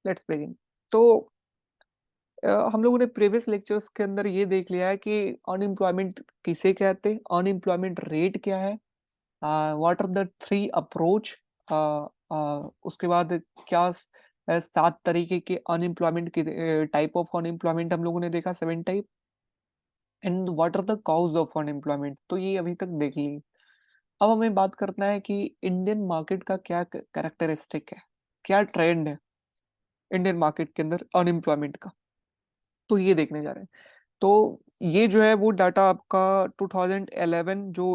Let's begin. तो हम लोगों ने प्रीवियस लेक्चर्स के अंदर ये देख लिया है कि अनएम्प्लॉयमेंट किसे कहते हैं, अनएम्प्लॉयमेंट रेट क्या है, what are the three approach, उसके बाद क्या 7 तरीके के अनएम्प्लॉयमेंट के टाइप ऑफ अनएम्प्लॉयमेंट हम लोगों ने देखा, 7 type, and what are the cause of unemployment, तो ये अभी तक देख ली। अब हमें बात करना है कि इंडियन मार्केट का क्या कैरेक्टरिस्टिक है, क्या ट्रेंड है इंडियन मार्केट के अंदर अनएम्प्लॉयमेंट का, तो ये देखने जा रहे हैं। तो ये जो है वो डाटा आपका 2011 जो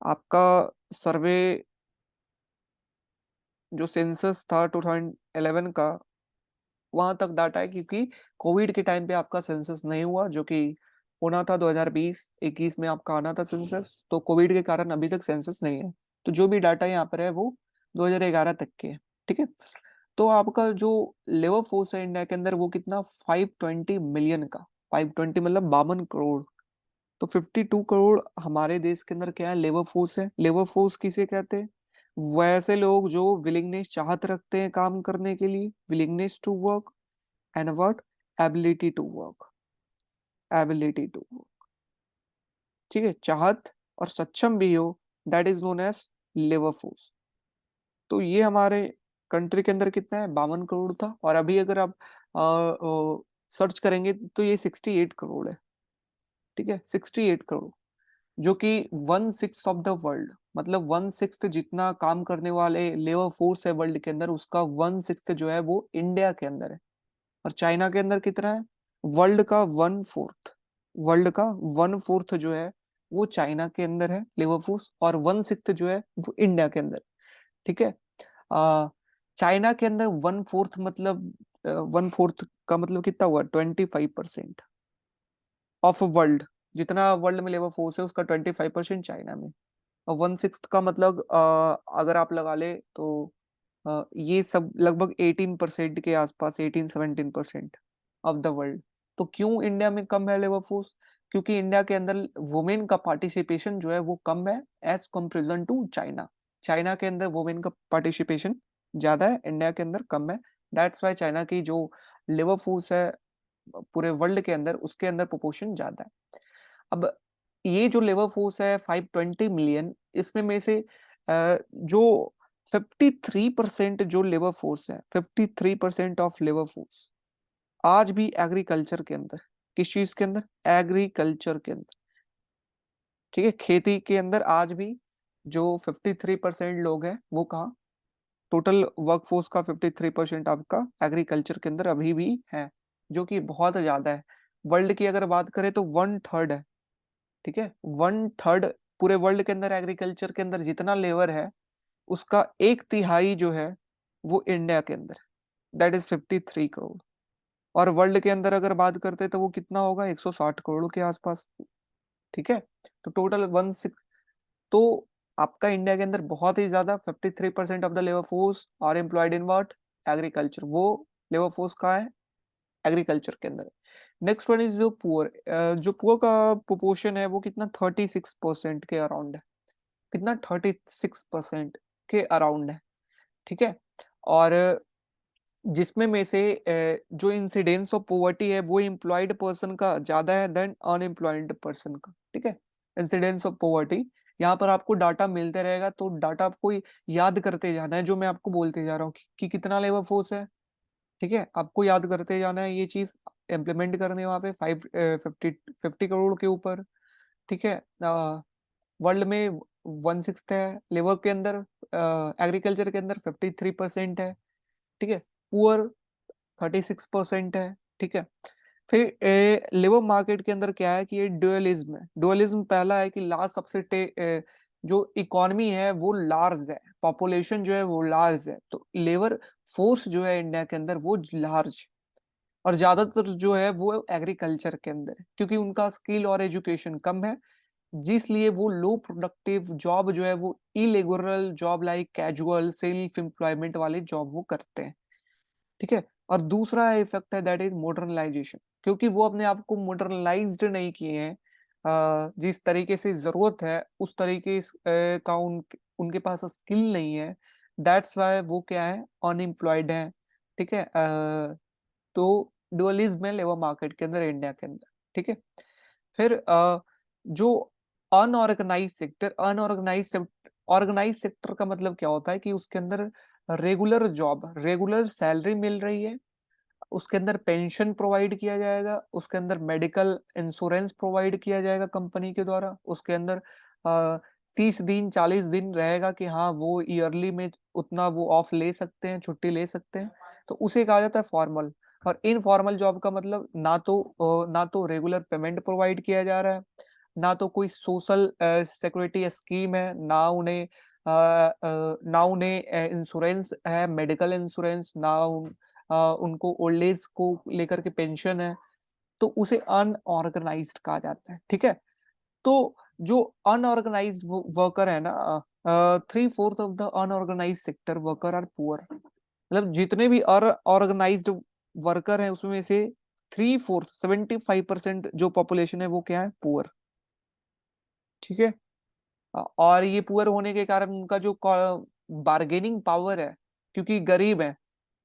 आपका सर्वे, जो सेंसस था 2011 का, वहां तक डाटा है, क्योंकि कोविड के टाइम पे आपका सेंसस नहीं हुआ, जो कि होना था 2020-21 में आपका आना था सेंसस, तो कोविड के कारण अभी तक सेंसस नहीं है। तो जो भी डाटा यहाँ पर है वो 2011 तक के है। ठीक है। तो आपका जो लेबर फोर्स है इंडिया के अंदर वो कितना, 520 मिलियन का, 520 मतलब 52 करोड़। तो 52 करोड़ हमारे देश के अंदर क्या है, लेबर फोर्स है। लेबर फोर्स किसे कहते हैं, वैसे लोग जो विलिंगनेस चाहत रखते हैं काम करने के लिए, willingness to work, and what, ability to work, ability to work. ठीक है, चाहत और सक्षम भी हो, that is known as labour force. तो ये हमारे कंट्री के अंदर कितना है, 52 करोड़ था, और अभी अगर आप सर्च करेंगे तो ये 68 करोड़ है। ठीक है, 68 करोड़, जो कि 1/6 ऑफ द वर्ल्ड, मतलब 1/6 जितना काम करने वाले लेबर फोर्स है वर्ल्ड के अंदर, उसका 1/6 जो है वो इंडिया के अंदर है। और चाइना के अंदर कितना है, वर्ल्ड का 1/4, वर्ल्ड का 1/4 जो है वो चाइना के अंदर है लेबर फोर्स, और 1/6 जो है वो इंडिया के अंदर। ठीक है। आ, चाइना के अंदर 1/4 मतलब 1/4 का मतलब कितना हुआ, 25% ऑफ वर्ल्ड, जितना वर्ल्ड में लेबर फोर्स है उसका 25% चाइना में। और 1/6 का मतलब अगर आप लगा ले तो ये सब लगभग 18% के आसपास, 18-17% ऑफ द वर्ल्ड। तो क्यों इंडिया में कम है लेबर फोर्स, क्योंकि इंडिया के अंदर वुमेन का पार्टिसिपेशन जो है वो कम है as comparison to China. China के अंदर वुमेन का पार्टिसिपेशन ज्यादा है, इंडिया के अंदर कम है। दैट्स वाई चाइना की जो लेबर फोर्स है पूरे वर्ल्ड के अंदर, उसके अंदर प्रोपोर्शन ज्यादा है। अब ये जो लेबर फोर्स है 520 मिलियन, इसमें में से जो 53% जो लेबर फोर्स है, 53% ऑफ लेबर फोर्स आज भी एग्रीकल्चर के अंदर, किस चीज के अंदर, एग्रीकल्चर के अंदर। ठीक है, खेती के अंदर आज भी जो 53% लोग हैं वो कहाँ, टोटल वर्कफोर्स का 53% आपका एग्रीकल्चर के अंदर अभी भी है, जो कि बहुत ज्यादा है। वर्ल्ड की अगर बात करें तो 1/3 है। ठीक है, 1/3 पूरे वर्ल्ड के अंदर एग्रीकल्चर के अंदर जितना लेबर है उसका 1/3 जो है वो इंडिया के अंदर, दैट इज 53 करोड़। और वर्ल्ड के अंदर अगर बात करते तो वो कितना होगा, 160 करोड़ के आसपास। ठीक है, तो टोटल 1/6। तो आपका इंडिया के अंदर बहुत ही ज्यादा, 53% of the labour force are employed in what, agriculture. वो लेबर फोर्स का है एग्रीकल्चर के अंदर। नेक्स्ट वन इज जो पुअर, जो पुअर का प्रोपोर्शन है वो कितना, 36% के अराउंड है। कितना, 36% के अराउंड है। ठीक है। और जिसमें में से जो इंसिडेंस ऑफ पॉवर्टी है वो एम्प्लॉयड पर्सन का ज्यादा है देन अनएम्प्लॉयड पर्सन का। ठीक है, इंसिडेंस ऑफ पॉवर्टी, यहाँ पर आपको डाटा मिलते रहेगा, तो डाटा आपको याद करते जाना है, जो मैं आपको बोलते जा रहा हूँ कि कितना लेबर फोर्स है। ठीक है, आपको याद करते जाना है, ये चीज इम्प्लीमेंट करनी है वहां पे 50 करोड़ के ऊपर। ठीक है, वर्ल्ड में 1/6 है लेबर के अंदर, एग्रीकल्चर के अंदर 53% है। ठीक है, पुअर 36% है। ठीक है, फिर लेबर मार्केट के अंदर क्या है कि ये ड्यूअलिज्म है। ड्यूअलिज्म पहला है कि लार्ज सबसे जो इकोनॉमी है वो लार्ज है, पॉपुलेशन जो है वो लार्ज है, तो लेबर फोर्स जो है इंडिया के अंदर वो लार्ज, और ज्यादातर जो है वो एग्रीकल्चर के अंदर है, क्योंकि उनका स्किल और एजुकेशन कम है, जिसलिए वो लो प्रोडक्टिव जॉब जो है वो irregular job like casual self employment वाले जॉब वो करते हैं। ठीक है, और दूसरा इफेक्ट है दैट इज मॉडर्नलाइजेशन, क्योंकि वो अपने आप को मॉडर्नलाइज्ड नहीं किए हैं, जिस तरीके से जरूरत है उस तरीके का उनके पास स्किल नहीं है। दैट्स वाई वो क्या है, अनएम्प्लॉयड है। ठीक है। तो डुअलिज्म है लेबर मार्केट के अंदर इंडिया के अंदर, ठीक है। फिर जो अनऑर्गेनाइज सेक्टर, ऑर्गेनाइज सेक्टर का मतलब क्या होता है कि उसके अंदर रेगुलर जॉब, रेगुलर सैलरी मिल रही है, उसके अंदर पेंशन प्रोवाइड किया जाएगा, उसके अंदर मेडिकल इंश्योरेंस प्रोवाइड किया जाएगा कंपनी के द्वारा, उसके अंदर 30 दिन 40 दिन रहेगा कि हाँ वो ईयरली में उतना वो ऑफ ले सकते हैं, छुट्टी ले सकते हैं, तो उसे कहा जाता है फॉर्मल। और इनफॉर्मल जॉब का मतलब ना तो रेगुलर पेमेंट प्रोवाइड किया जा रहा है, ना तो कोई सोशल सिक्योरिटी स्कीम है, ना उन्हें इंश्योरेंस है, मेडिकल इंश्योरेंस, ना उनको ओल्ड एज को लेकर के पेंशन है, तो उसे अनऑर्गेनाइज्ड कहा जाता है, ठीक है। तो जो अनऑर्गेनाइज्ड वर्कर है ना, 3/4 of the unorganised sector worker are poor. मतलब जितने भी अनऑर्गेनाइज्ड वर्कर हैं उसमें से 3/4 75% जो पॉपुलेशन है वो क्या है, पुअर, ठीक है। और ये पुअर होने के कारण उनका जो बार्गेनिंग पावर है, क्योंकि गरीब है,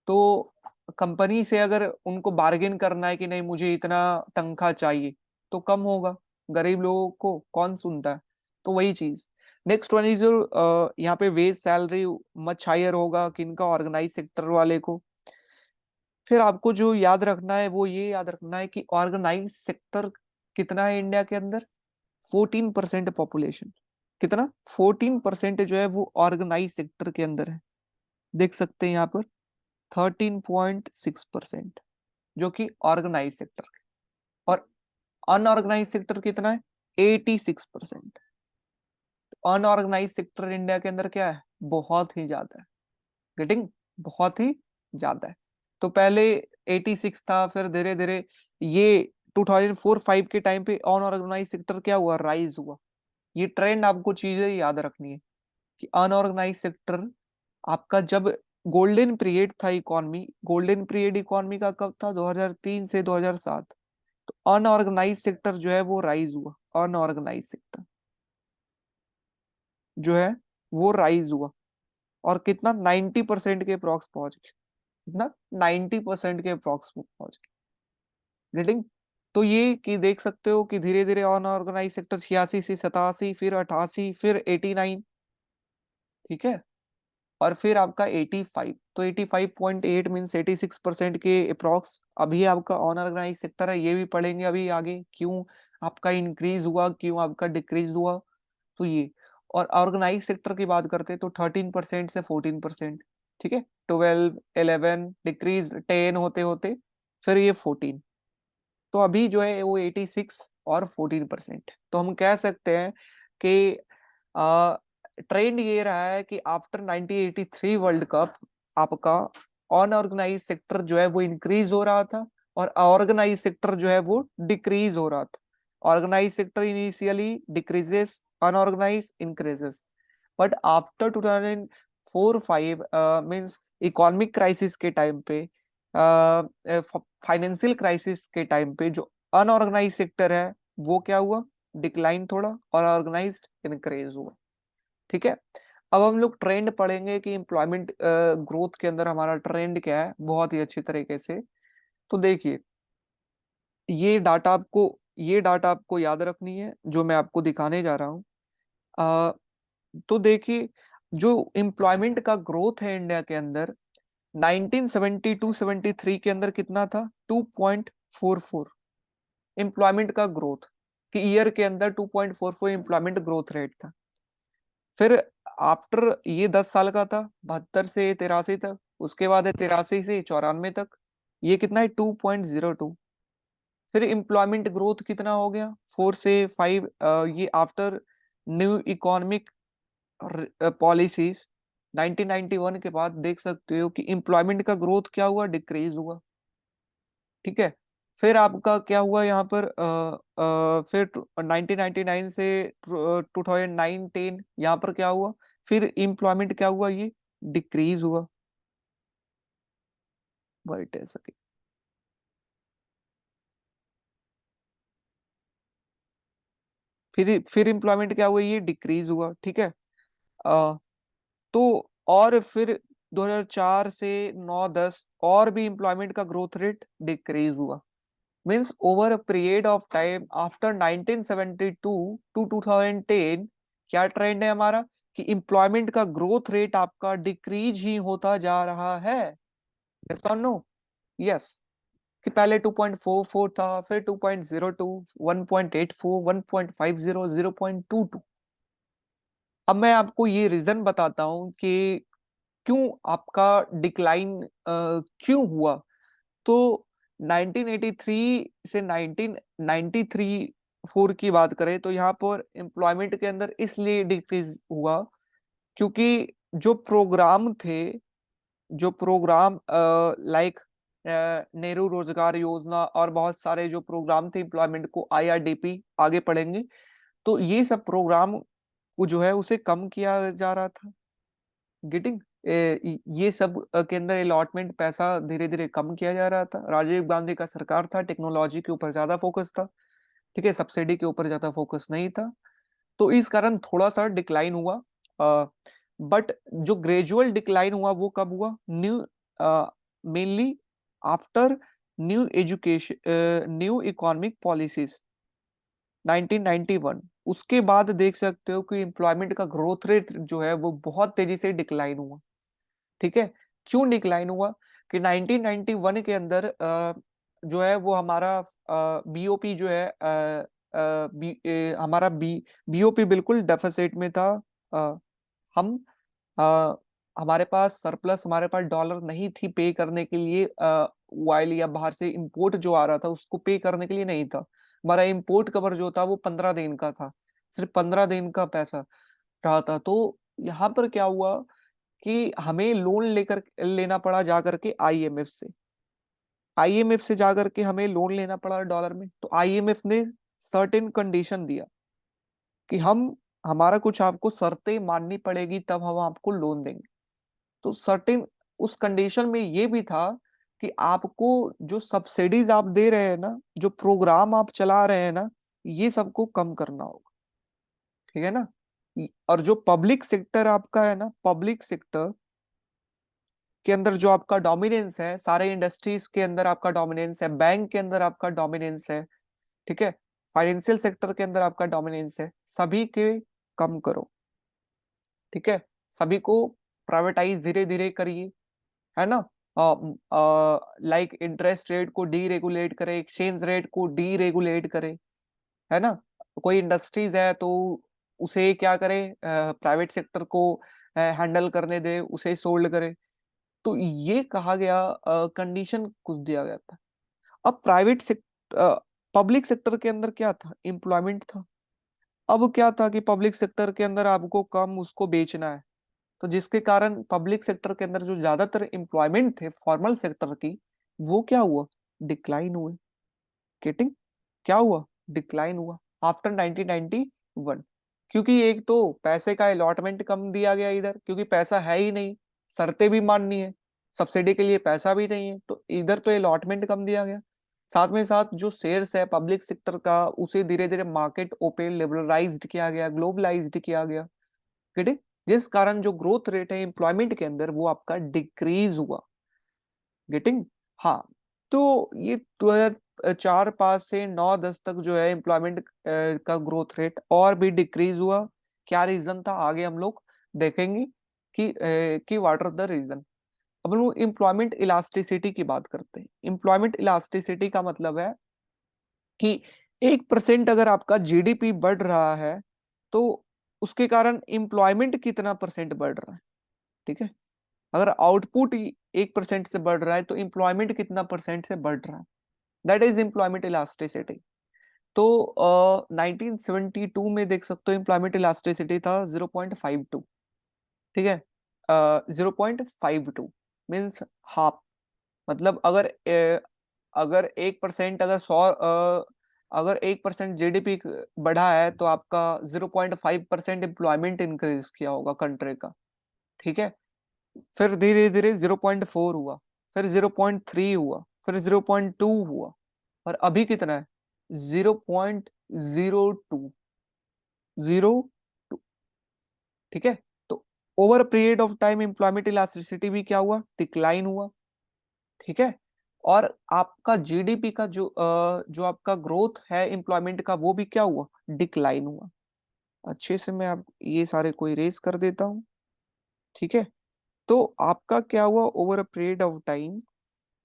तो कंपनी से अगर उनको बार्गेन करना है कि नहीं मुझे इतना तनख्वाह चाहिए, तो कम होगा, गरीब लोगों को कौन सुनता है। तो वही चीज। नेक्स्ट वन इज जो यहाँ पे वेज सैलरी मच हायर होगा किनका, ऑर्गेनाइज सेक्टर वाले को। फिर आपको जो याद रखना है वो ये याद रखना है कि ऑर्गेनाइज सेक्टर कितना है इंडिया के अंदर, 14% पॉपुलेशन। कितना, 14% जो है वो ऑर्गेनाइज सेक्टर के अंदर है, देख सकते हैं यहाँ पर 13.6% जो कि ऑर्गेनाइज सेक्टर। और अनऑर्गेनाइज सेक्टर कितना है, 86%। अनऑर्गेनाइज सेक्टर इंडिया के अंदर क्या है, बहुत ही ज्यादा है, गेटिंग, बहुत ही ज्यादा है। तो पहले 86 था, फिर धीरे धीरे ये 2004-5 के टाइम पे अनऑर्गेनाइज सेक्टर क्या हुआ, राइज हुआ। ये ट्रेंड आपको चीजें याद रखनी है कि अनऑर्गेनाइज सेक्टर आपका जब गोल्डन पीरियड था इकोनॉमी, गोल्डन पीरियड इकोनॉमी का कब था, 2003 से 2007। तो अनऑर्गेनाइज सेक्टर जो है वो राइज हुआ, अनऑर्गेनाइज सेक्टर जो है वो राइज हुआ। और कितना, 90% के अप्रॉक्स पहुंच गया, कितना, 90% के अप्रॉक्स पहुंच गया, रीडिंग। तो ये कि देख सकते हो कि धीरे धीरे अनऑर्गेनाइज सेक्टर 86 से 87, फिर 88, फिर 89, ठीक है। और फिर आपका 85, तो 85.8 मीन्स 86% के अप्रॉक्स अभी आपका अनऑर्गेनाइज सेक्टर है। ये भी पढ़ेंगे अभी आगे, क्यों आपका इंक्रीज हुआ, क्यों आपका डिक्रीज हुआ, तो ये। और ऑर्गेनाइज सेक्टर की बात करते हैं तो 13% से 14%, ठीक है। 12 11 डिक्रीज 10 होते होते फिर ये 14। तो अभी जो है वो 86 और 14%। तो हम कह सकते हैं कि ट्रेंड ये रहा है कि आफ्टर 1983 वर्ल्ड कप आपका अनऑर्गेनाइज सेक्टर जो है वो इंक्रीज हो रहा था, और ऑर्गेनाइज सेक्टर जो है वो डिक्रीज हो रहा था। Organised sector initially decreases, unorganised increases. But after 2004-5 means economic crisis के टाइम पे, फाइनेंशियल क्राइसिस के टाइम पे, जो अनऑर्गेनाइज सेक्टर है वो क्या हुआ, डिक्लाइन थोड़ा, और ऑर्गेनाइज्ड इंक्रीज हुआ, ठीक है। अब हम लोग ट्रेंड पढ़ेंगे कि एम्प्लॉयमेंट ग्रोथ के अंदर हमारा ट्रेंड क्या है, बहुत ही अच्छी तरीके से। तो देखिए, ये डाटा आपको ये डाटा आपको याद रखनी है जो मैं आपको दिखाने जा रहा हूँ। तो देखिए, जो एम्प्लॉयमेंट का ग्रोथ है इंडिया के अंदर, 1972-73 के अंदर कितना था, 2.44 एम्प्लॉयमेंट का ग्रोथ, कि ईयर के अंदर 2.44 एम्प्लॉयमेंट ग्रोथ रेट था। फिर आफ्टर ये 10 साल का था, 72 से 83 तक, उसके बाद है 83 से 94 तक, ये कितना है, 2.02। फिर एम्प्लॉयमेंट ग्रोथ कितना हो गया, 4 से 5, ये आफ्टर न्यू इकोनॉमिक पॉलिसीज 1991 के बाद देख सकते हो कि एम्प्लॉयमेंट का ग्रोथ क्या हुआ, डिक्रीज हुआ, ठीक है। फिर आपका क्या हुआ यहाँ पर, फिर 1999 से 2009-10 यहाँ पर क्या हुआ, फिर एम्प्लॉयमेंट क्या हुआ, ये डिक्रीज हुआ, वही सके। फिर एम्प्लॉयमेंट क्या हुआ, ये डिक्रीज हुआ, ठीक है। अ, तो और फिर 2004 से 9-10 और भी एम्प्लॉयमेंट का ग्रोथ रेट डिक्रीज हुआ। Means over a period of time after 1972 to 2010 क्या ट्रेंड है हमारा कि एम्प्लॉयमेंट का ग्रोथ रेट आपका डिक्रीज ही होता जा रहा है। यस और नो? यस। कि पहले 2.44 था, फिर 2.02, 1.84, 1.50, 0.22। अब मैं आपको ये रीजन बताता हूं कि क्यों आपका डिक्लाइन क्यों हुआ। तो 1983 से 1993 फोर की बात करें तो यहाँ पर एम्प्लॉयमेंट के अंदर इसलिए डिक्रीज हुआ क्योंकि जो प्रोग्राम लाइक नेहरू रोजगार योजना और बहुत सारे जो प्रोग्राम थे एम्प्लॉयमेंट को, IRDP आगे पढ़ेंगे, तो ये सब प्रोग्राम को जो है उसे कम किया जा रहा था। गेटिंग? ये सब के अंदर अलॉटमेंट पैसा धीरे धीरे कम किया जा रहा था। राजीव गांधी का सरकार था, टेक्नोलॉजी के ऊपर ज्यादा फोकस था, ठीक है, सब्सिडी के ऊपर ज्यादा फोकस नहीं था। तो इस कारण थोड़ा सा डिक्लाइन हुआ। बट जो ग्रेजुअल डिक्लाइन हुआ वो कब हुआ? New mainly after new economic policies 1991। उसके बाद देख सकते हो कि एम्प्लॉयमेंट का ग्रोथ रेट जो है वो बहुत तेजी से डिक्लाइन हुआ। ठीक है, क्यों डिक्लाइन हुआ कि 1991 के अंदर जो है वो हमारा बीओपी जो है हमारा बीओपी बिल्कुल डेफिसिट में था। अ, हम अ, हमारे पास सरप्लस, हमारे पास डॉलर नहीं थी पे करने के लिए ऑयल या बाहर से इंपोर्ट जो आ रहा था उसको पे करने के लिए नहीं था। हमारा इंपोर्ट कवर जो था वो 15 दिन का था, सिर्फ 15 दिन का पैसा रहा था। तो यहाँ पर क्या हुआ कि हमें लोन लेना पड़ा जा करके आईएमएफ से जा करके हमें लोन लेना पड़ा डॉलर में। तो आईएमएफ ने सर्टेन कंडीशन दिया कि हम हमारा कुछ आपको शर्तें माननी पड़ेगी तब हम आपको लोन देंगे। तो सर्टेन उस कंडीशन में ये भी था कि आपको जो सब्सिडीज आप दे रहे हैं ना, जो प्रोग्राम आप चला रहे हैं ना, ये सबको कम करना होगा। ठीक है ना? और जो पब्लिक सेक्टर आपका है ना, पब्लिक सेक्टर के अंदर जो आपका डोमिनेंस है, सारे इंडस्ट्रीज के अंदर आपका डोमिनेंस है, बैंक के अंदर आपका डोमिनेंस है, ठीक है, फाइनेंशियल सेक्टर के अंदर आपका डोमिनेंस है, सभी के कम करो। ठीक है, सभी को प्राइवेटाइज धीरे धीरे करिए, है ना। लाइक इंटरेस्ट रेट को डी रेगुलेट करे, एक्सचेंज रेट को डी रेगुलेट करे, है ना। कोई इंडस्ट्रीज है तो उसे क्या करे, प्राइवेट सेक्टर को हैंडल करने दे, उसे सोल्ड करे। तो ये कहा गया, कंडीशन कुछ दिया गया था। अब प्राइवेट सेक्टर, पब्लिक सेक्टर के अंदर क्या था? एम्प्लॉयमेंट था। अब क्या था कि पब्लिक सेक्टर के अंदर आपको कम उसको बेचना है, तो जिसके कारण पब्लिक सेक्टर के अंदर जो ज्यादातर एम्प्लॉयमेंट थे फॉर्मल सेक्टर की, वो क्या हुआ? डिक्लाइन हुए। गेटिंग? क्या हुआ? डिक्लाइन हुआ आफ्टर 1991। क्योंकि एक तो पैसे का अलॉटमेंट कम दिया गया इधर, क्योंकि पैसा है ही नहीं, शर्तें भी माननी है, सब्सिडी के लिए पैसा भी नहीं है, तो इधर तो अलॉटमेंट कम दिया गया। साथ में साथ जो शेयर्स है पब्लिक सेक्टर का, उसे धीरे धीरे मार्केट ओपन लिबरलाइज्ड किया गया, ग्लोबलाइज्ड किया गया। गेटिंग? जिस कारण जो ग्रोथ रेट है एम्प्लॉयमेंट के अंदर वो आपका डिक्रीज हुआ। गेटिंग? हाँ। तो ये 2004-5 से 9-10 तक जो है एम्प्लॉयमेंट का ग्रोथ रेट और भी डिक्रीज हुआ। क्या रीजन था आगे हम लोग देखेंगे कि व्हाट आर द रीजन। अब हम लोग एम्प्लॉयमेंट इलास्टिसिटी की बात करते हैं। एम्प्लॉयमेंट इलास्टिसिटी का मतलब है कि 1% अगर आपका जीडीपी बढ़ रहा है तो उसके कारण एम्प्लॉयमेंट कितना परसेंट बढ़ रहा है। ठीक है, अगर आउटपुट 1% से बढ़ रहा है तो एम्प्लॉयमेंट कितना परसेंट से बढ़ रहा है, दैट इज एम्प्लॉयमेंट इलास्टिसिटी। तो 1972 में देख सकते हो एम्प्लॉयमेंट इलास्टिसिटी था 0.52। ठीक है, 0.52 मीन्स हाफ। मतलब अगर 1%, अगर 1% जीडीपी बढ़ा है तो आपका 0.5% एम्प्लॉयमेंट इंक्रीज किया होगा कंट्री का। ठीक है, फिर धीरे धीरे 0.4 हुआ, फिर 0.3 हुआ, फिर 0.2 हुआ, और अभी कितना है? 0.02, 02। ठीक है, तो over period of time employment elasticity भी क्या हुआ, डिक्लाइन हुआ, ठीक है। और आपका जीडीपी का जो आपका ग्रोथ है एम्प्लॉयमेंट का वो भी क्या हुआ, डिक्लाइन हुआ। अच्छे से मैं आप ये सारे को इरेज कर देता हूं, ठीक है। तो आपका क्या हुआ over a period of time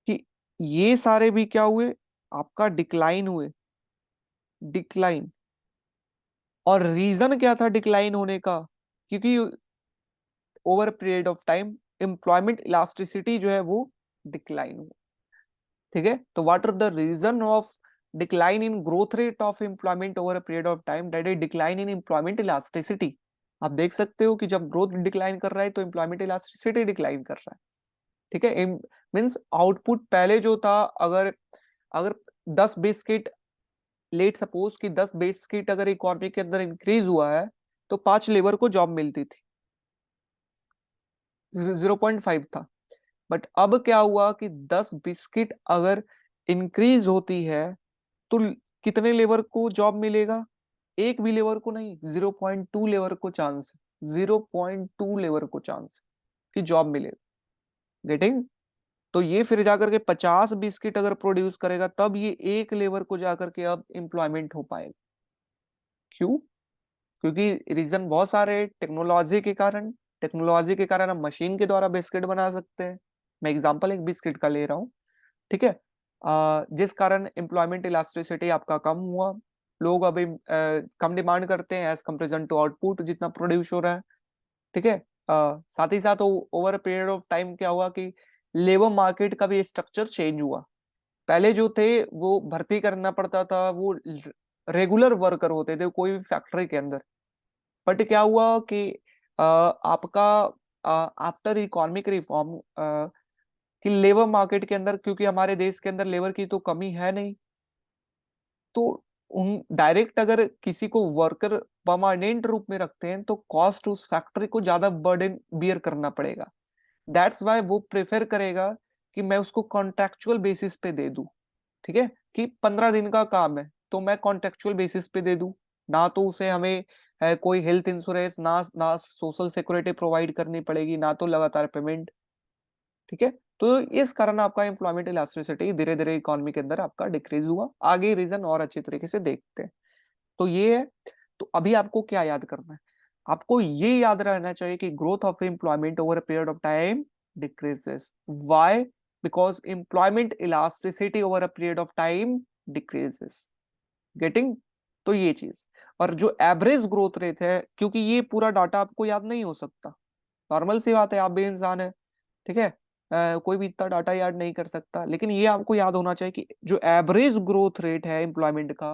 कि ये सारे भी क्या हुए, आपका डिक्लाइन हुए, डिक्लाइन। और रीजन क्या था डिक्लाइन होने का, क्योंकि over period of time employment elasticity जो है वो डिक्लाइन हुआ, ठीक है। तो what are the reason of decline in growth rate of employment over a period of time, that is decline in employment elasticity. आप देख सकते हो कि जब ग्रोथ डिक्लाइन कर रहा है तो एम्प्लॉयमेंट इलास्टिसिटी डिक्लाइन कर रहा है, ठीक है। मींस आउटपुट पहले जो था, अगर अगर 10 बिस्किट, लेट सपोज कि 10 बिस्किट अगर इकोनॉमी के अंदर इंक्रीज हुआ है तो 5 लेबर को जॉब मिलती थी, 0.5 था। बट अब क्या हुआ कि 10 बिस्किट अगर इंक्रीज होती है तो कितने लेबर को जॉब मिलेगा, एक भी लेबर को नहीं, 0.2 लेबर को चांस, 0.2 लेबर को चांस कि जॉब मिलेगा। गेटिंग? तो ये फिर जाकर के 50 बिस्किट अगर प्रोड्यूस करेगा तब ये एक लेबर को जाकर के अब एम्प्लॉयमेंट हो पाएगा। क्यों? क्योंकि रीजन बहुत सारे, टेक्नोलॉजी के कारण। टेक्नोलॉजी के कारण हम मशीन के द्वारा बिस्किट बना सकते हैं। मैं एग्जांपल एक बिस्किट का ले रहा हूँ, ठीक है। जिस कारण एम्प्लॉयमेंट इलास्टिसिटी आपका कम हुआ, लोग अभी कम डिमांड करते हैं एज कंपेरिजन टू आउटपुट जितना प्रोड्यूस हो रहा है, ठीक है। साथ ही साथ ओवर पीरियड ऑफ टाइम क्या हुआ कि लेबर मार्केट का भी स्ट्रक्चर चेंज हुआ। पहले जो थे वो भर्ती करना पड़ता था, वो रेगुलर वर्कर होते थे कोई भी फैक्ट्री के अंदर। बट क्या हुआ कि आपका आफ्टर इकोनॉमिक रिफॉर्म कि लेबर मार्केट के अंदर, क्योंकि हमारे देश के अंदर लेबर की तो कमी है नहीं, तो उन डायरेक्ट अगर किसी को वर्कर परमानेंट रूप में रखते हैं तो कॉस्ट उस फैक्ट्री को ज्यादा बर्डन बियर करना पड़ेगा। दैट्स वाई वो प्रेफर करेगा कि मैं उसको कॉन्ट्रेक्चुअल बेसिस पे दे दूं, ठीक है। कि 15 दिन का काम है तो मैं कॉन्ट्रेक्चुअल बेसिस पे दे दूं, ना तो उसे हमें कोई हेल्थ इंश्योरेंस, ना ना सोशल सिक्योरिटी प्रोवाइड करनी पड़ेगी, ना तो लगातार पेमेंट, ठीक है। तो इस कारण आपका एम्प्लॉयमेंट इलास्टिसिटी धीरे धीरे इकोनॉमी के अंदर आपका डिक्रीज हुआ। आगे रीजन और अच्छी तरीके से देखते हैं। तो ये है। तो अभी आपको क्या याद करना है, आपको ये याद रहना चाहिए कि growth of employment over a period of time decreases. Why? Because employment elasticity over a period of time decreases. Getting? तो ये चीज। और जो एवरेज ग्रोथ रेट है, क्योंकि ये पूरा डाटा आपको याद नहीं हो सकता, नॉर्मल सी बात है, आप भी इंसान है, ठीक है। कोई भी इतना डाटा याद नहीं कर सकता, लेकिन ये आपको याद होना चाहिए कि जो एवरेज ग्रोथ रेट है एम्प्लॉयमेंट का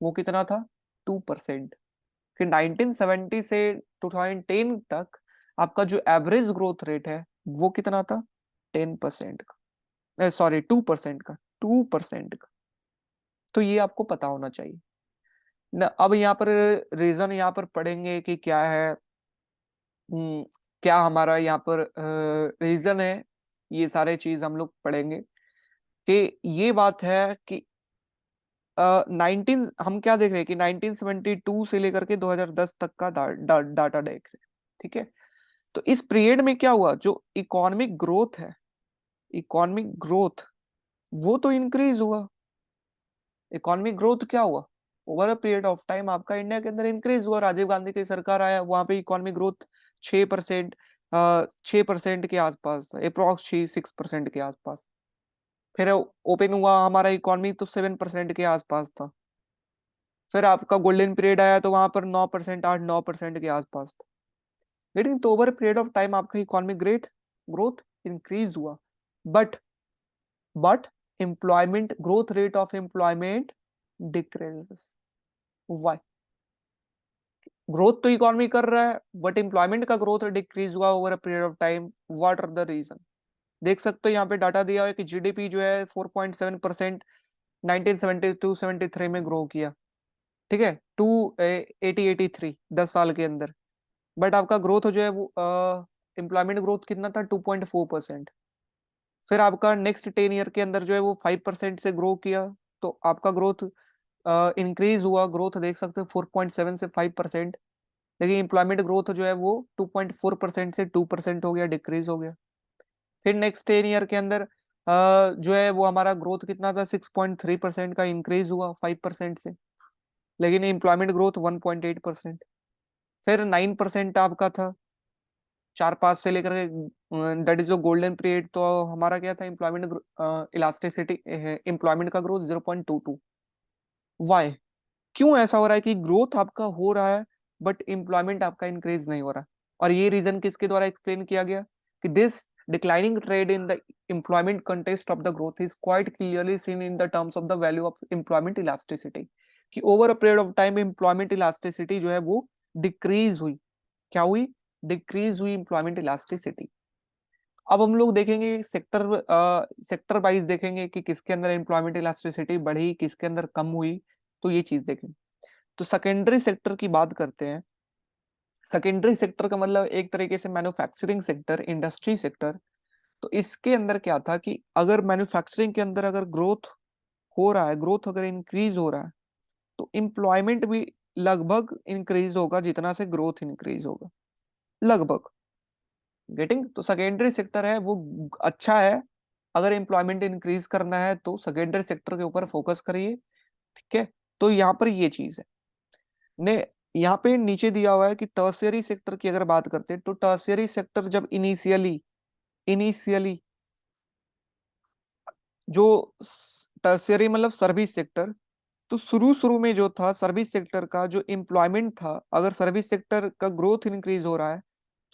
वो कितना था, 2%। कि 1970 से 2010 तक आपका जो एवरेज ग्रोथ रेट है वो कितना था, 10% का, सॉरी 2% का, 2% का। तो ये आपको पता होना चाहिए ना। अब यहाँ पर रीजन यहाँ पर पढ़ेंगे कि क्या है, क्या हमारा यहाँ पर रीजन है, ये सारे चीज हम लोग पढ़ेंगे। कि ये बात है कि 19 हम क्या देख रहे हैं कि 1972 से लेकर के 2010 तक का डाटा देख रहे हैं, ठीक है। तो इस पीरियड में क्या हुआ, जो इकोनॉमिक ग्रोथ है, इकोनॉमिक ग्रोथ वो तो इंक्रीज हुआ। इकोनॉमिक ग्रोथ क्या हुआ over a period of time, आपका इंडिया के अंदर इंक्रीज हुआ। राजीव गांधी की सरकार आया, वहां पे इकोनॉमिक ग्रोथ 6%, 6% के आसपास, अप्रोक्स 6% के आसपास। फिर ओपन हुआ हमारा इकोनॉमी तो 7% के आसपास था। फिर आपका गोल्डन पीरियड आया तो वहां पर 9%, 8-9% के आसपास था। लेकिन तो ओवर पीरियड ऑफ टाइम आपका इकोनॉमिक ग्रेट ग्रोथ इंक्रीज हुआ। But but employment growth rate of employment decreases. Why? Growth तो इकोनॉमी कर रहा है बट एम्प्लॉयमेंट का ग्रोथ डिक्रीज हुआ over a period of time. What are the reason? देख सकते हो यहाँ पे डाटा दिया हुआ है कि जीडीपी जो है 4.7% 1972-73 में ग्रो किया, ठीक है, टू 80-83 10 साल के अंदर। बट आपका ग्रोथ जो है वो एम्प्लॉयमेंट ग्रोथ कितना था, 2.4%। फिर आपका नेक्स्ट 10 ईयर के अंदर जो है वो 5% से ग्रो किया, तो आपका ग्रोथ इंक्रीज हुआ, ग्रोथ देख सकते हो 4.7 से 5%। लेकिन एम्प्लॉयमेंट ग्रोथ जो है वो 2.4% से 2% हो गया, डिक्रीज हो गया। फिर नेक्स्ट 10 ईयर के अंदर जो है वो हमारा ग्रोथ कितना था, 6.3% का इंक्रीज हुआ 5% से, लेकिन एम्प्लॉयमेंट ग्रोथ 1.8%। फिर 9% आपका था 4-5 से लेकर के, दैट इज जो गोल्डन पीरियड, तो हमारा क्या था एम्प्लॉयमेंट इलास्टिसिटी, एम्प्लॉयमेंट का ग्रोथ 0.22। वाई, क्यों ऐसा हो रहा है कि ग्रोथ आपका हो रहा है बट एम्प्लॉयमेंट आपका इंक्रीज नहीं हो रहा? और ये रीजन किसके द्वारा एक्सप्लेन किया गया कि this declining trend in the employment context of the growth is quite clearly seen in the terms of the value of employment elasticity, कि over a period of time employment elasticity जो है वो decrease हुई। क्या हुई? Decrease हुई employment elasticity. अब हम लोग देखेंगे सेक्टर सेक्टर वाइज, देखेंगे कि किसके अंदर एम्प्लॉयमेंट इलास्टिसिटी बढ़ी, किसके अंदर कम हुई, तो ये चीज देखेंगे। तो सेकेंडरी सेक्टर की बात करते हैं। सेकेंडरी सेक्टर का मतलब एक तरीके से मैन्युफैक्चरिंग सेक्टर, इंडस्ट्री सेक्टर। तो इसके अंदर क्या था कि अगर मैन्युफैक्चरिंग के अंदर अगर ग्रोथ हो रहा है, ग्रोथ अगर इंक्रीज हो रहा है, तो एम्प्लॉयमेंट भी लगभग इंक्रीज होगा जितना से ग्रोथ इंक्रीज होगा, लगभग। गेटिंग? तो सेकेंडरी सेक्टर है वो अच्छा है। अगर एम्प्लॉयमेंट इंक्रीज करना है तो सेकेंडरी सेक्टर के ऊपर फोकस करिए। ठीक है, तो यहाँ पर ये चीज है ने, यहाँ पे नीचे दिया हुआ है कि टर्शियरी सेक्टर की अगर बात करते हैं, तो टर्शियरी सेक्टर जब इनिशियली इनिशियली जो टर्शियरी मतलब सर्विस सेक्टर, तो शुरू शुरू में जो था सर्विस सेक्टर का जो एम्प्लॉयमेंट था, अगर सर्विस सेक्टर का ग्रोथ इंक्रीज हो रहा है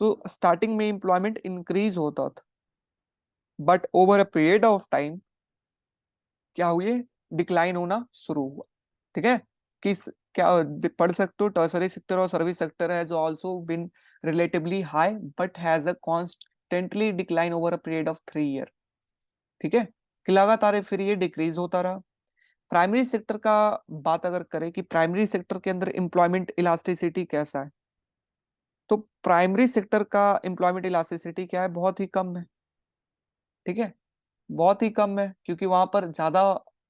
तो स्टार्टिंग में एम्प्लॉयमेंट इंक्रीज होता था, but over a period of time क्या हुए, डिक्लाइन होना शुरू हुआ। ठीक है, किस क्या पढ़ सकते हो, टर्सरी सेक्टर और service sector has also been relatively high but has a constantly decline over a period of 3 year. ठीक है, कि लगातार फिर ये डिक्रीज होता रहा। प्राइमरी सेक्टर का बात अगर करें कि प्राइमरी सेक्टर के अंदर एम्प्लॉयमेंट इलास्टिसिटी कैसा है, तो प्राइमरी सेक्टर का एम्प्लॉयमेंट इलास्टिसिटी क्या है, बहुत ही कम है। ठीक है, बहुत ही कम है, क्योंकि वहां पर ज्यादा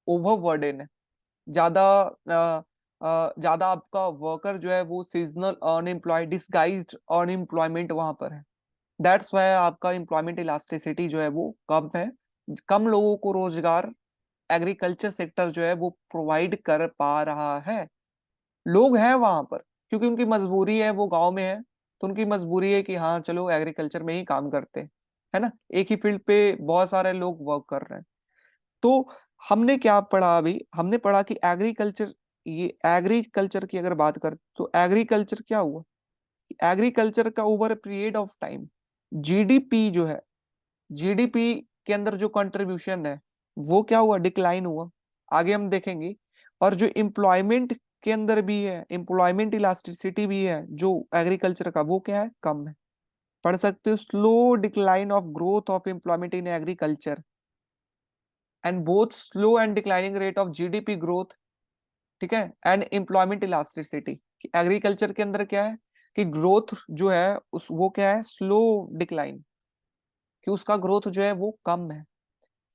ओवरबर्डन है, ज्यादा ज्यादा आपका वर्कर जो है वो सीजनल अनएम्प्लॉयड, डिसगाइज्ड अनएम्प्लॉयमेंट वहां पर है। दैट्स वाई आपका एम्प्लॉयमेंट इलास्टिसिटी जो है वो कम है। कम लोगों को रोजगार एग्रीकल्चर सेक्टर जो है वो प्रोवाइड कर पा रहा है। लोग हैं वहां पर क्योंकि उनकी मजबूरी है, वो गांव में है, तो उनकी मजबूरी है कि हाँ चलो एग्रीकल्चर में ही काम करते हैं, है ना, एक ही फील्ड पे बहुत सारे लोग वर्क कर रहे हैं। तो हमने क्या पढ़ा, अभी हमने पढ़ा कि एग्रीकल्चर, ये एग्रीकल्चर की अगर बात कर तो एग्रीकल्चर क्या हुआ, एग्रीकल्चर का over period of time GDP जो है, जीडीपी के अंदर जो कंट्रीब्यूशन है वो क्या हुआ, डिक्लाइन हुआ। आगे हम देखेंगे। और जो एम्प्लॉयमेंट के अंदर भी है, एम्प्लॉयमेंट इलास्टिसिटी भी है जो एग्रीकल्चर का, वो क्या है, कम है। पढ़ सकते हो, slow decline of growth of employment in agriculture and both slow and declining rate of GDP growth. ठीक है, एंड एम्प्लॉयमेंट इलास्टिसिटी, एग्रीकल्चर के अंदर क्या है कि ग्रोथ जो है उस वो क्या है, स्लो डिक्लाइन, कि उसका ग्रोथ जो है वो कम है।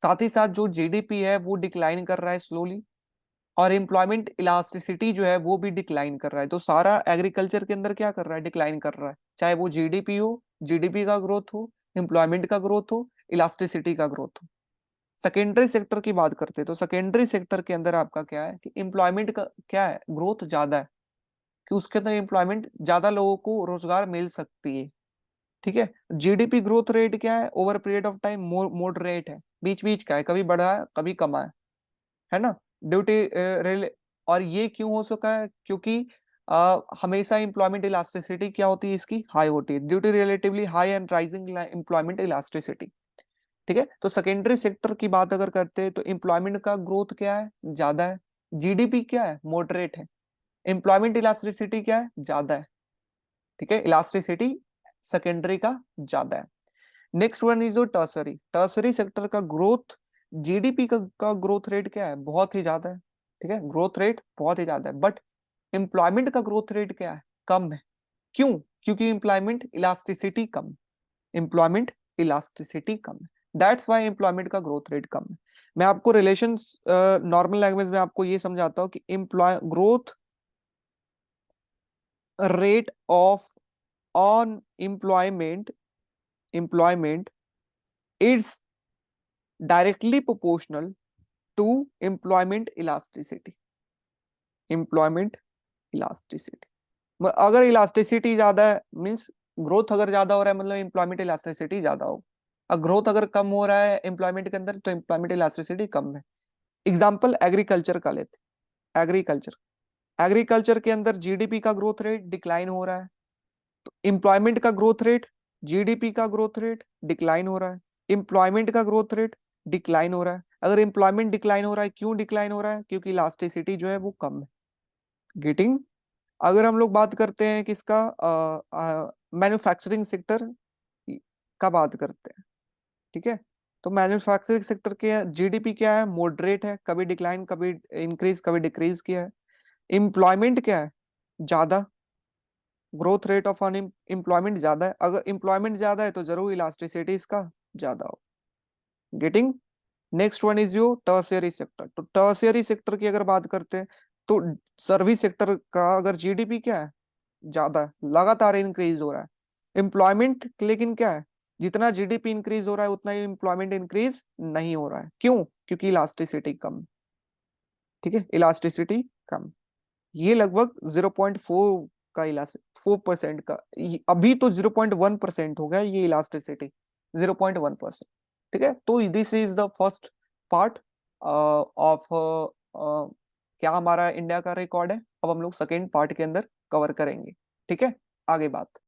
साथ ही साथ जो जीडीपी है वो डिक्लाइन कर रहा है स्लोली, और एम्प्लॉयमेंट इलास्टिसिटी जो है वो भी डिक्लाइन कर रहा है। तो सारा एग्रीकल्चर के अंदर क्या कर रहा है, डिक्लाइन कर रहा है, चाहे वो जीडीपी हो, जीडीपी का ग्रोथ हो, एम्प्लॉयमेंट का ग्रोथ हो, इलास्टिसिटी का ग्रोथ हो। सेकेंडरी सेक्टर की बात करते हैं तो सेकेंडरी सेक्टर के अंदर आपका क्या है कि एम्प्लॉयमेंट का क्या है, ग्रोथ ज्यादा है, कि उसके अंदर एम्प्लॉयमेंट ज्यादा लोगों को रोजगार मिल सकती है। ठीक है, जीडीपी ग्रोथ रेट क्या है, over period of time moderate है, बीच बीच का है, कभी बढ़ा है कभी कमा है ना, ड्यूटी रिले। और ये क्यों हो सका है, क्योंकि हमेशा एम्प्लॉयमेंट इलास्टिसिटी क्या होती है इसकी, हाई होती है, due to relatively high and rising employment elasticity. ठीक है, तो सेकेंडरी सेक्टर की बात अगर करते हैं तो एम्प्लॉयमेंट का ग्रोथ क्या है, ज्यादा है, जीडीपी क्या है, मॉडरेट है, एम्प्लॉयमेंट इलास्टिसिटी क्या है, ज्यादा है। ठीक है, इलास्टिसिटी सेकेंडरी का ज्यादा है। Next one is tertiary, tertiary sector का ग्रोथ, जीडीपी का ग्रोथ रेट क्या है, बहुत ही ज्यादा है। ठीक है, ग्रोथ रेट बहुत ही ज्यादा है, बट एम्प्लॉयमेंट का ग्रोथ रेट क्या है, कम है। क्यों? क्योंकि एम्प्लॉयमेंट इलास्टिसिटी कम, एम्प्लॉयमेंट इलास्टिसिटी कम है, दैट्स वाई एम्प्लॉयमेंट का ग्रोथ रेट कम है। मैं आपको रिलेशन नॉर्मल लैंग्वेज में आपको ये समझाता हूँ कि employ growth rate of on employment is directly proportional to employment elasticity. employment elasticity अगर इलास्टिसिटी ज्यादा है मींस ग्रोथ अगर ज्यादा हो रहा है मतलब एम्प्लॉयमेंट इलास्टिसिटी ज्यादा हो, और ग्रोथ अगर कम हो रहा है एम्प्लॉयमेंट के अंदर तो एम्प्लॉयमेंट इलास्टिसिटी कम है। एग्जांपल एग्रीकल्चर का लेते। एग्रीकल्चर एग्रीकल्चर के अंदर जीडीपी का ग्रोथ रेट डिक्लाइन हो रहा है, तो एम्प्लॉयमेंट का ग्रोथ रेट, जीडीपी का ग्रोथ रेट डिक्लाइन हो रहा है, एम्प्लॉयमेंट का ग्रोथ रेट डिक्लाइन हो रहा है। अगर एम्प्लॉयमेंट डिक्लाइन हो रहा है, क्यों डिक्लाइन हो रहा है? क्योंकि इलास्टिसिटी जो है वो कम है। गेटिंग? अगर हम लोग बात करते हैं किसका, मैन्युफैक्चरिंग सेक्टर का बात करते हैं, ठीक है, तो मैन्युफैक्चरिंग सेक्टर के जीडीपी क्या है? मॉडरेट है, कभी डिक्लाइन कभी इंक्रीज कभी डिक्रीज किया है। एम्प्लॉयमेंट क्या है? ज्यादा, ग्रोथ रेट ऑफ अनएम्प्लॉयमेंट ज्यादा है। अगर एम्प्लॉयमेंट ज्यादा है तो जरूर इलास्टिसिटी इसका ज्यादा हो। Getting? Next one is your tertiary sector. तो टर्शियरी सेक्टर की अगर बात करते हैं तो सर्विस सेक्टर का अगर जीडीपी क्या है? ज्यादा है, लगातार इंक्रीज हो रहा है। एम्प्लॉयमेंट लेकिन क्या है? जितना जीडीपी इंक्रीज हो रहा है उतना ही एम्प्लॉयमेंट इंक्रीज नहीं हो रहा है। क्यों? क्योंकि इलास्टिसिटी कम। ठीक है, इलास्टिसिटी कम। ये लगभग 0.4 का इलास्टिक 4% का, अभी तो 0.1% हो गया ये इलास्टिसिटी, 0.1%। ठीक है, तो this is the first part of क्या हमारा इंडिया का रिकॉर्ड है। अब हम लोग सेकेंड पार्ट के अंदर कवर करेंगे। ठीक है, आगे बात।